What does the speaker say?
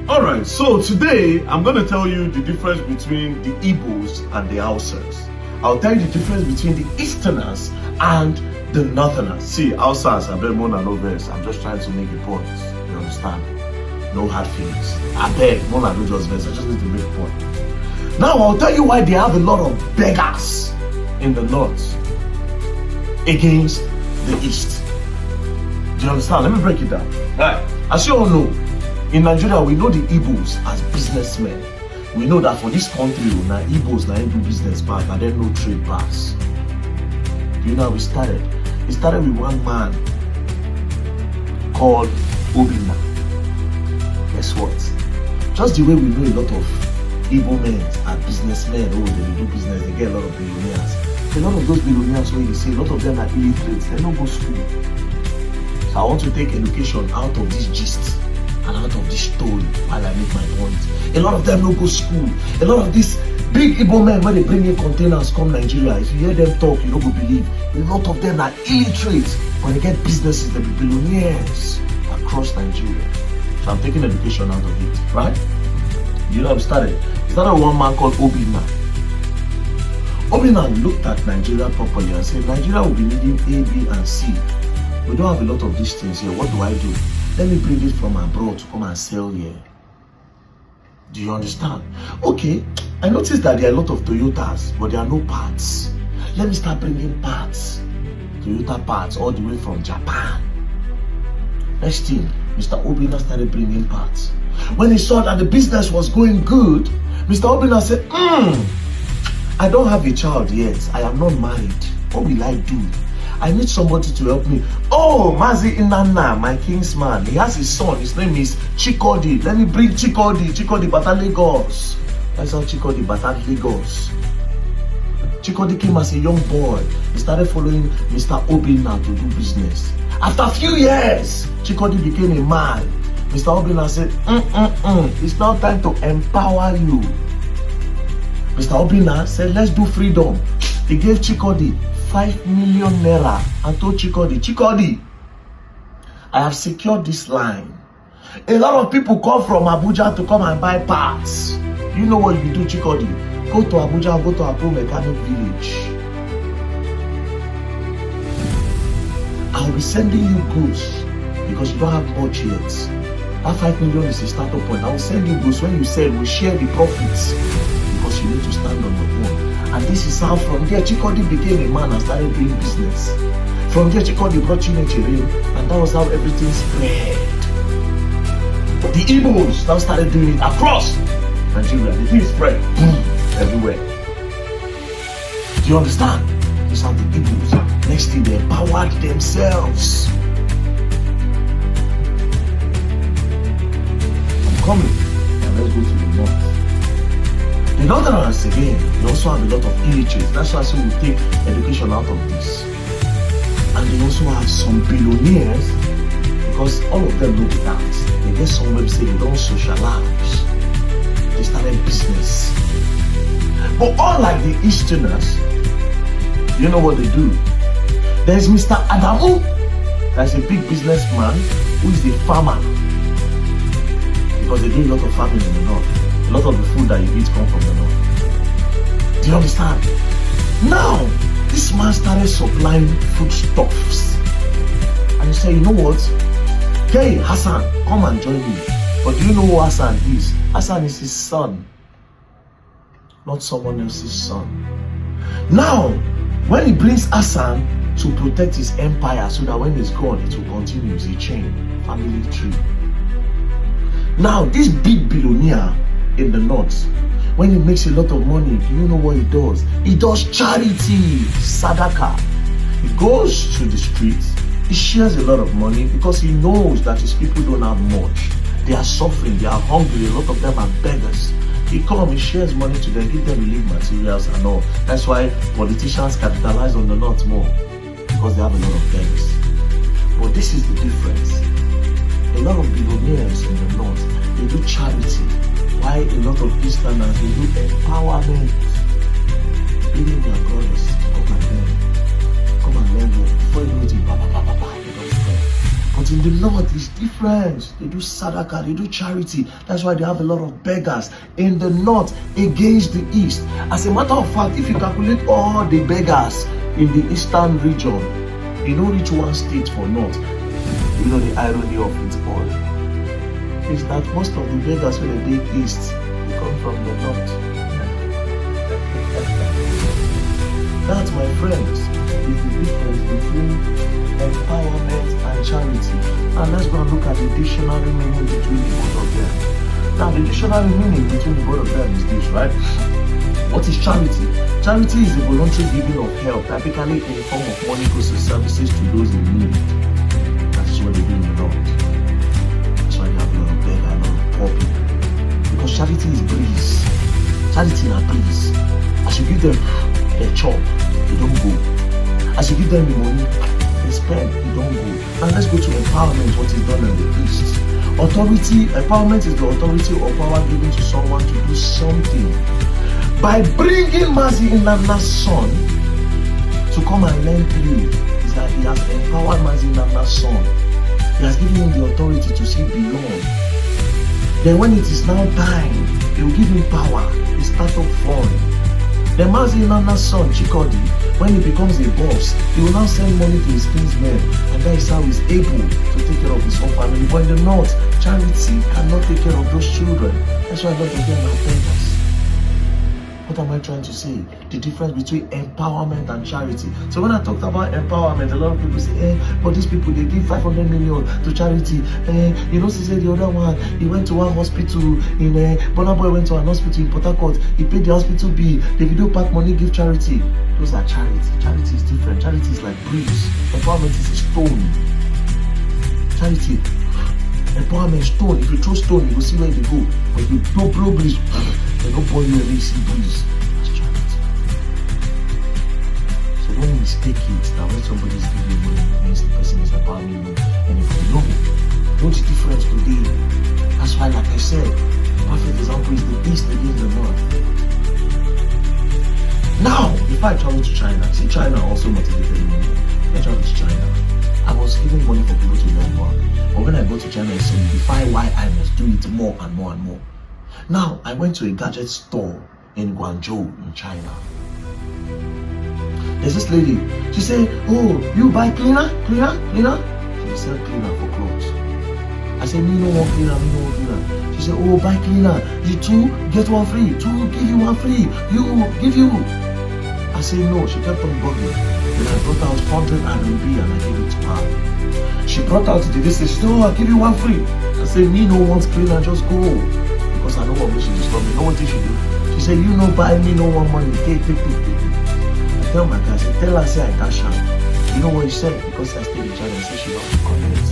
Alright, so today I'm going to tell you the difference between the igbos and the hausas. I'll tell you the difference between the easterners and the northerners. See, hausas are very more than no verse. I'm just trying to make a point. You understand? No hard feelings. I beg, more than no just verse. I just need to make a point. Now I'll tell you why they have a lot of beggars in the north against the east. Do you understand? Let me break it down. Right. As you all know, in Nigeria, we know the Igbos as businessmen. We know that for this country, now Igbos now do business pass, and then no trade pass. Do you know how we started? It started with one man called Obina. Guess what? Just the way we know a lot of Igbo men are businessmen, they do business, they get a lot of billionaires. A lot of those billionaires, when you see, a lot of them are illiterate, they don't go to school. So I want to take education out of this gist and out of this story while I make my point. A lot of them don't go to school. A lot of these big Igbo men, when they bring in containers come Nigeria, if you hear them talk, you don't go believe. A lot of them are illiterate. When they get businesses, they be billionaires across Nigeria. So I'm taking education out of it, right? You know how it started? It started with one man called Obina. Obina looked at Nigeria properly and said, Nigeria will be needing A, B, and C. We don't have a lot of these things here. What do I do? Let me bring it from abroad to come and sell here. Do you understand? Okay, I noticed that there are a lot of Toyotas, but there are no parts. Let me start bringing parts. Toyota parts all the way from Japan. Next thing, Mr. Obina started bringing parts. When he saw that the business was going good, Mr. Obina said, I don't have a child yet. I am not married. What will I do? I need somebody to help me. Oh, Mazi Inanna, my kingsman. He has his son. His name is Chikodi. Let me bring Chikodi. Chikodi Bata Lagos. That's how Chikodi Bata Lagos. Chikodi came as a young boy. He started following Mr. Obina to do business. After a few years, Chikodi became a man. Mr. Obina said, it's now time to empower you. Mr. Obina said, let's do freedom. He gave Chikodi 5 million naira and told Chikodi, I have secured this line. A lot of people come from Abuja to come and buy parts. You know what you do, Chikodi? Go to Abuja, go to Abu Mechanic Village. I'll be sending you goods because you don't have much yet. That 5 million is a startup point. I will send you goods. When you sell, we'll share the profits because you need to stand on your own. And this is how from there Chikodi became a man and started doing business. From there Chikodi brought Chinechere, and that was how everything spread. The Igbos now started doing it across Nigeria. The thing spread everywhere. Do you understand? This is how the Igbos, next thing, they empowered themselves. I'm coming. Now let's go to the north. The northerners again, they also have a lot of illiterates. That's why I say we take education out of this. And they also have some billionaires because all of them know the dance. They get somewhere to say they don't socialize. They started business. But unlike the Easterners, you know what they do? There's Mr. Adamu, that's a big businessman who is a farmer. Because they do a lot of farming in the north. A lot of the food that you eat come from the north. Do you understand? Now, this man started supplying foodstuffs. And he said, you know what? Hey, Hassan, come and join me. But do you know who Hassan is? Hassan is his son. Not someone else's son. Now, when he brings Hassan to protect his empire so that when he's gone, it will continue. It's a chain, family tree. Now, this big billionaire in the north, when he makes a lot of money, do you know what he does? He does charity, sadaka. He goes to the streets, he shares a lot of money because he knows that his people don't have much. They are suffering, they are hungry, a lot of them are beggars. He comes, he shares money to them, give them relief materials and all. That's why politicians capitalize on the north more, because they have a lot of beggars. But this is the difference. A lot of billionaires in the north, they do charity. Why a lot of Easterners, they do empowerment. Bringing their brothers, come and learn. Come and learn. Before you know it, they don't spread. But in the north, it's different. They do sadaka, they do charity. That's why they have a lot of beggars in the north against the east. As a matter of fact, if you calculate all the beggars in the eastern region, you don't reach one state for north. You know the irony of it all is that most of the beggars when they dig east, they come from the north. That, my friends, is the difference between empowerment and charity. And let's go and look at the dictionary meaning between the both of them. Now, the dictionary meaning between the both of them is this, right? What is charity? Charity is a voluntary giving of help, typically in the form of money, goods, or services to those in need. That's what they do in the north. That's why they have a lot of beggar, a lot of poor people. Because charity is breeze. Charity is a breeze. As you give them their chop, they don't go. As you give them the money, they spend, they don't go. And let's go to empowerment, what is done in the east. Authority, empowerment is the authority or power given to someone to do something. By bringing Mazi Nnamna's son to come and learn play, is that he has empowered Mazi Nnamna's son. He has given him the authority to see beyond. Then when it is now time, he will give him power, a startup fund. Then Mazi Nnamna's son, Chikodi, when he becomes a boss, he will now send money to his kinsmen, and that is how he's able to take care of his own family. But in the north, charity cannot take care of those children. That's why a lot of them are beggars. What am I trying to say? The difference between empowerment and charity. So when I talked about empowerment, a lot of people say, but these people, they give 500 million to charity. You know, she said the other one, he went to one hospital in, Burna Boy went to an hospital in Port Harcourt. He paid the hospital bill. The video pack money, give charity. Those are charity. Charity is different. Charity is like breeze. Empowerment is a stone. Charity, empowerment stone. If you throw stone, you will see where they go. But if you blow breeze, they don't burn you and you see breeze. That's charity. So don't mistake it that when somebody is giving money, it means the person is empowering you. Anybody know? Know the difference today. That's why, like I said, the perfect example is the east against the north. Now, if I travel to China, see, China also motivated me. If I travel to China, I was giving money for people to learn work. But when I go to China, I solidify why I must do it more and more and more. Now, I went to a gadget store in Guangzhou in China. There's this lady. She said, oh, you buy cleaner? She said cleaner for clothes. I said, me no want cleaner, me no want cleaner. She said, oh, buy cleaner. You two, get one free. Two, give you one free. You, give you. I said, no. She kept on bugging. Then I brought out 100 RMB and I gave it to her. She brought out the list. She said, oh, I'll give you one free. I said, me no want cleaner, just go. Because I know what she disturb me. You know what she should do? She said, you no buy me no want money. Take. I tell my guy, tell her say I dash her. You know what he said? Because I stayed in China, I said she wants to connect.